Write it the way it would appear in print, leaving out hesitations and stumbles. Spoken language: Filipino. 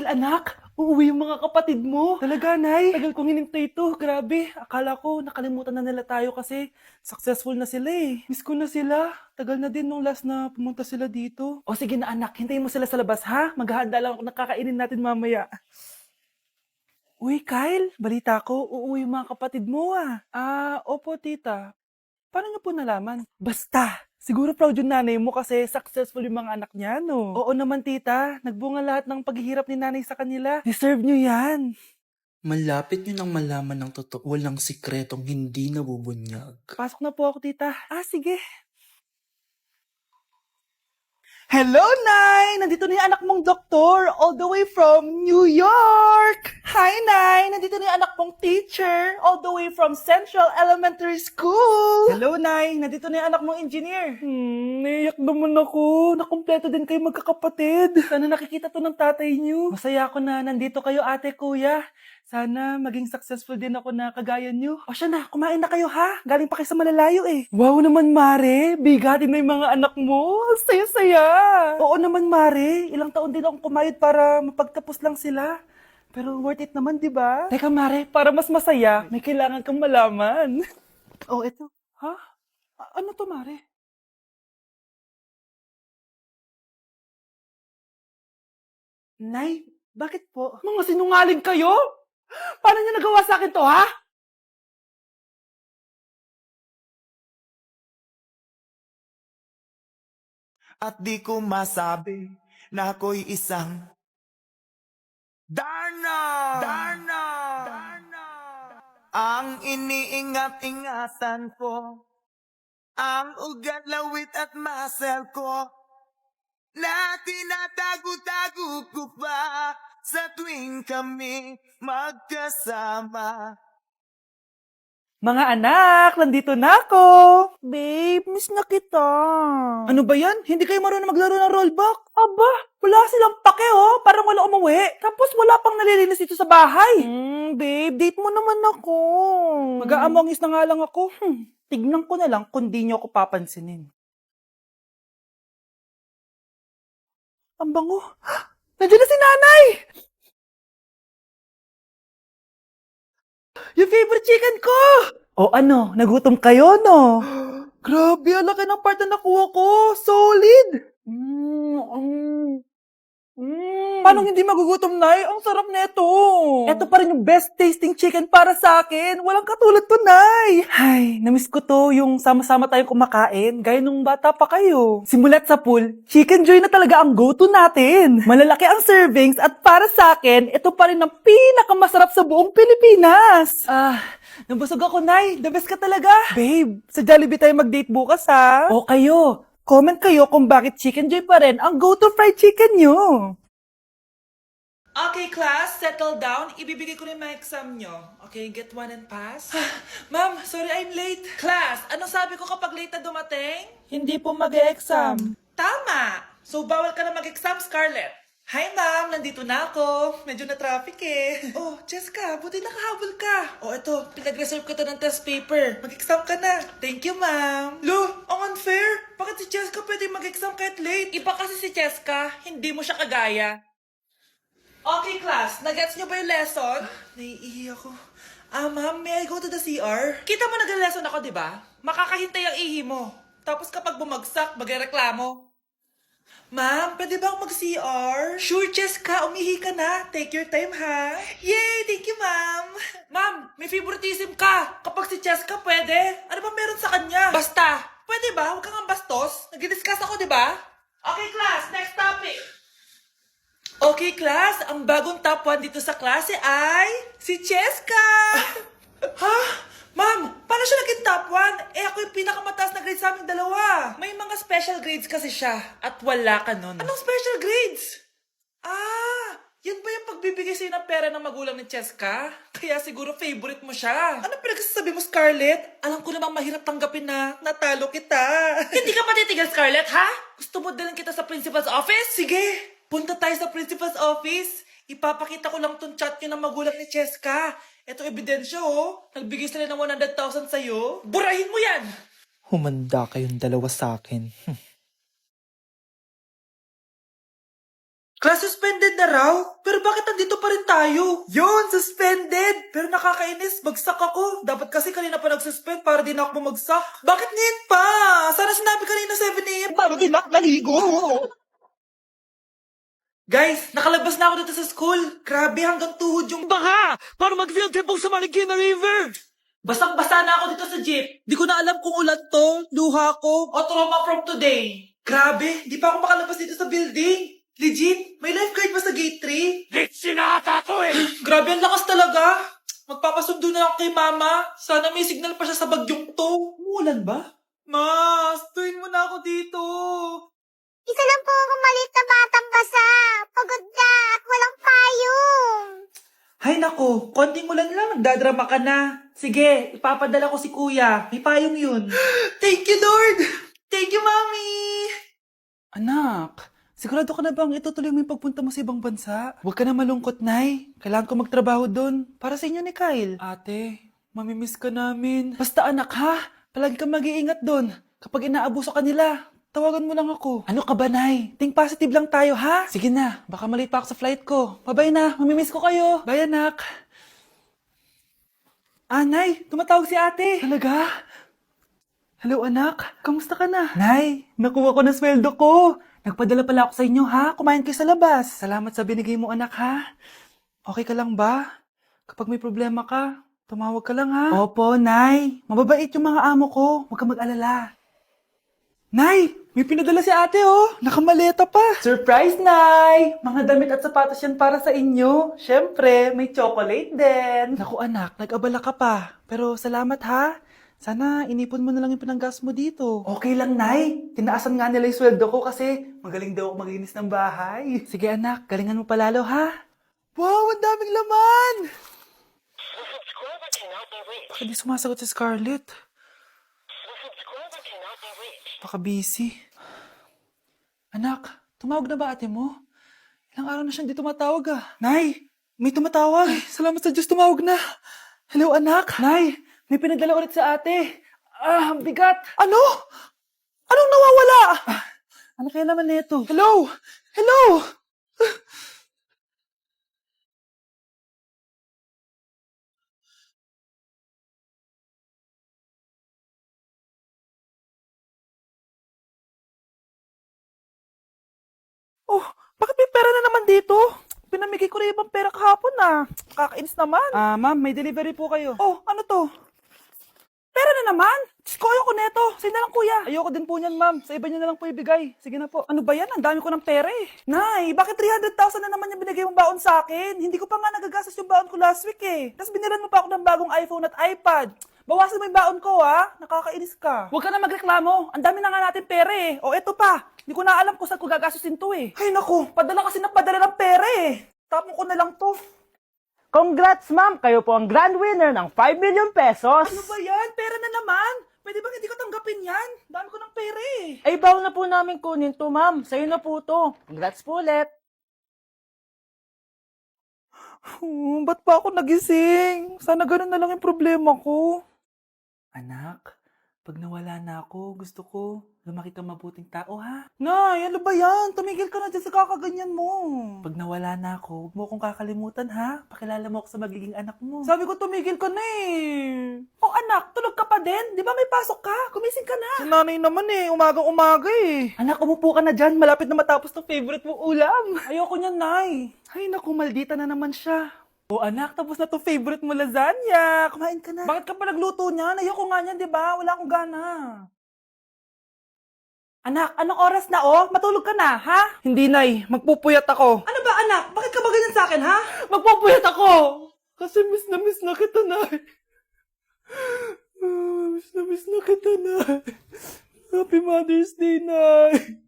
Kyle, anak, uuwi yung mga kapatid mo. Talaga, Nay? Tagal kong hinintay ito. Grabe, akala ko nakalimutan na nila tayo kasi successful na sila eh. Miss ko na sila. Tagal na din nung last na pumunta sila dito. O sige na anak, hintayin mo sila sa labas ha. Maghahanda lang ako ng kakainin natin mamaya. Uy, Kyle, balita ko, uuwi yung mga kapatid mo ah. Opo tita. Paano niyo po nalaman? Basta! Siguro proud yung nanay mo kasi successful yung mga anak niya, no? Oo naman, tita. Nagbunga lahat ng paghihirap ni nanay sa kanila. Deserve niyo yan. Malapit nyo nang malaman ng totoo, walang sikretong hindi nabubunyag. Pasok na po ako, tita. Sige. Hello, Nay! Nandito na yung anak mong doktor, all the way from New York! Hi, Nay! Nandito na yung anak mong teacher, all the way from Central Elementary School! Hello, Nay! Nandito na yung anak mong engineer. Naiyak naman ako. Nakumpleto din kayo magkakapatid. Sana nakikita to ng tatay niyo. Masaya ako na nandito kayo, ate, kuya. Sana maging successful din ako na kagaya niyo. O siya na, kumain na kayo ha. Galing pa kayo sa malalayo eh. Wow naman, Mare. Bigatin na yung mga anak mo. Saya-saya. Oo naman, Mare. Ilang taon din akong kumayod para mapagtapos lang sila. Pero worth it naman, di ba? Teka, Mare, para mas masaya, may kailangan kang malaman. Oh, eto. Ha? Ano to, Mare? Nay, bakit po? Mga sinungaling kayo? Paano niyo nagawa sa akin to, ha? At di ko masabi na ako'y isang Darna! Darna! Darna! Ang iniingat-ingatan ko, ang ugat, lawit at muscle ko, na tinatago-tago ko pa sa tuwing kami magkasama. Mga anak, nandito na ako! Babe, miss na kita. Ano ba yan? Hindi kayo marunong maglaro ng rollback? Aba, wala silang pake oh. Parang wala umuwi. Tapos wala pang nalilinis dito sa bahay. Babe, date mo naman ako. Mag-aamongis na nga lang ako. Tignan ko na lang kung di niyo ako papansinin. Ang bango. Nandiyan na si nanay! Yung favorite chicken ko! O ano, nagutom kayo, no? Grabe, ang laki ng part na nakuha ko. Solid! Paano hindi magugutom, Nay? Ang sarap nito. Ito pa rin yung best tasting chicken para sa akin. Walang katulad to, Nay. Ay, namiss ko to yung sama-sama tayong kumakain, gaya nung bata pa kayo. Simulat sa pool, Chicken Joy na talaga ang go-to natin. Malalaki ang servings at para sa akin, ito pa rin ang pinakamasarap sa buong Pilipinas. Nabusog ako, Nay. The best ka talaga. Babe, sa Jollibee tayo mag-date bukas, ha? O kayo, comment kayo kung bakit Chicken Joy pa rin ang go-to fried chicken nyo. Okay, class, settle down. Ibibigay ko na yung mga exam nyo. Okay, get one and pass. Ma'am, sorry I'm late. Class, ano sabi ko kapag late na dumating? Hindi po mag-exam. Tama! So, bawal ka na mag-exam, Scarlett. Hi, ma'am. Nandito na ako. Medyo na-traffic eh. Oh, Jessica, buti nakahabol ka. Oh, eto, pinag-reserve ko to ng test paper. Mag-exam ka na. Thank you, ma'am. Lo, ang unfair. Bakit si Jessica pwede mag-exam kahit late? Iba kasi si Jessica, hindi mo siya kagaya. Okay, class. Nagets niyo ba yung lesson? Naiihi ako. Ma'am, may I go to the CR? Kita mo nag-lesson ako, di ba? Makakahintay ang ihi mo. Tapos kapag bumagsak, magreklamo. Ma'am, pwede ba akong mag-CR? Sure, Jessica. Umihi ka na. Take your time, ha? Yay! Thank you, ma'am. Ma'am, may favoritism ka. Kapag si Jessica, pwede. Ano ba meron sa kanya? Basta. Pwede ba? Huwag kang ang bastos. Nag-discuss ako, di ba? Okay, class. Next topic. Okay, class. Ang bagong top 1 dito sa klase ay si Cheska! Ha? Ma'am, paano siya naging top 1? Ako yung pinakamataas na grade sa aming dalawa. May mga special grades kasi siya at wala ka nun. Anong special grades? Yan ba yung pagbibigay sa'yo ng pera ng magulang ni Cheska? Kaya siguro favorite mo siya. Ano pinagsasabi mo, Scarlett? Alam ko namang mahirap tanggapin na natalo kita. Hindi ka patitigil, Scarlett, ha? Gusto mo dalhin kita sa principal's office? Sige! Punta tayo sa principal's office. Ipapakita ko lang tong chat nyo ng magulang ni Cheska. Ito ebidensya, oh. Nagbigay sila ng 100,000 sa'yo. Burahin mo yan! Humanda kayong dalawa sa akin. Class suspended na raw? Pero Pero bakit nandito pa rin tayo? Yun, suspended! Pero nakakainis, bagsak ako. Dapat kasi kanina pa nag-suspend para di na ako bumagsak. Bakit ngayon pa? Sana sinabi kanina 7 a.m. Para din ako naligo. Guys, nakalabas na ako dito sa school. Grabe, hanggang tuhod yung Baka! Para mag-field trip sa Marikina River! basang-basa na ako dito sa jeep. Di ko na alam kung ulan to, luha ko, o trauma from today. Grabe, di pa ako makalabas dito sa building. Legit, may lifeguard pa sa gate 3? Litsi na ata to eh! Grabe, ang lakas talaga. Magpapasundo na ako kay mama. Sana may signal pa siya sa bagyong to. Umulan ba? Ma, stuin mo na ako dito. Isa lang po akong maliit na batang basa. Pagod na at walang payong. Hay nako, konting ulan lang, nagdadrama ka na. Sige, ipapadala ko si kuya. May payong yun. Thank you, Lord! Thank you, Mommy! Anak, sigurado ka na bang itutuloy mo yung pagpunta mo sa ibang bansa? Huwag ka na malungkot, Nay. Kailangan ko magtrabaho doon. Para sa inyo ni Kyle. Ate, mamimiss ka namin. Basta anak ha, palagi kang mag-iingat doon. Kapag inaabuso ka nila, tawagan mo lang ako. Ano ka ba, Nay? Think positive lang tayo, ha? Sige na, baka malate pa ako sa flight ko. Bye-bye na, mamimiss ko kayo. Bye, anak. Nay, tumatawag si ate. Talaga? Hello, anak. Kamusta ka na? Nay, nakuha ko na sweldo ko. Nagpadala pala ako sa inyo, ha? Kumain kayo sa labas. Salamat sa binigay mo, anak, ha? Okay ka lang ba? Kapag may problema ka, tumawag ka lang, ha? Opo, Nay. Mababait yung mga amo ko. Huwag ka mag-alala. Nay, may pinadala si ate, oh. Nakamaleta pa. Surprise, Nay! Mga damit at sapatos yan para sa inyo. Siyempre, may chocolate din. Naku, anak, nag-abala ka pa. Pero salamat, ha? Sana inipon mo na lang yung pinanggas mo dito. Okay lang, Nay. Tinaasan nga nila yung sweldo ko kasi magaling daw ako maglinis ng bahay. Sige, anak. Galingan mo palalo, ha? Wow, ang daming laman! Bakit di sumasagot si Scarlett? Baka busy. Anak, tumawag na ba ate mo? Ilang araw na siyang di tumatawag ah. Nay, may tumatawag. Ay, salamat sa Diyos, tumawag na. Hello anak. Nay, may pinadala ulit sa ate. Ang bigat. Ano? Anong nawawala? Ano kaya naman nito? Hello? Hello? Oh, bakit may pera na naman dito? Pinamigay ko na ibang pera kahapon na. Kakainis naman. Ma'am, may delivery po kayo. Oh, ano to? Pera na naman? Diyos ko, ayoko neto. Sa'yo na lang, kuya. Ayoko din po niyan, ma'am. Sa iba niyo na lang po ibigay. Sige na po. Ano ba yan? Ang dami ko ng pera eh. Nay, bakit 300,000 na naman yung binigay mong baon sa akin? Hindi ko pa nga nagagastos yung baon ko last week eh. Tapos binilan mo pa ako ng bagong iPhone at iPad. Bawasan mo yung baon ko, ha? Nakakainis ka. Huwag ka na magreklamo. Ang dami na nga natin pera eh. O eto pa. Hindi ko na alam kung saan ko gagastusin to eh. Ay naku, padala kasi ng padala ng pera eh. Tapon ko na lang to. Congrats, ma'am! Kayo po ang grand winner ng 5 million pesos! Ano ba yan? Pera na naman. Pwede ba hindi ko tanggapin yan? Dami ko ng pera eh. Ay, bawal na po namin kunin to, ma'am. Sa'yo na po to. Congrats po ulit. Ba't pa ako nagising? Sana ganun na lang yung problema ko. Anak, pag nawala na ako, gusto ko lumaki kang mabuting tao, ha? Nay, ano ba yan? Tumigil ka na dyan sa kakaganyan mo. Pag nawala na ako, huwag mo akong kakalimutan, ha? Pakilala mo ako sa magiging anak mo. Sabi ko, tumigil ka na eh. Oh, anak, tulog ka pa din? Di ba may pasok ka? Kumising ka na. Si nanay naman eh, umagang-umaga eh. Anak, umupo ka na dyan. Malapit na matapos ng favorite mong ulam. Ayoko niyan, Nay. Ay, naku, maldita na naman siya. Oh, anak, tapos na to favorite mo lasagna. Kumain ka na. Bakit ka pa nagluto niyan? Ayoko nga niyan, di ba? Wala akong gana. Anak, anong oras na oh? Matulog ka na, ha? Hindi, Nay. Magpupuyat ako. Ano ba, anak? Bakit ka ba ganyan sa akin, ha? Magpupuyat ako! Kasi miss na kita, Nay. Miss na kita, Nay. Happy Mother's Day, Nay.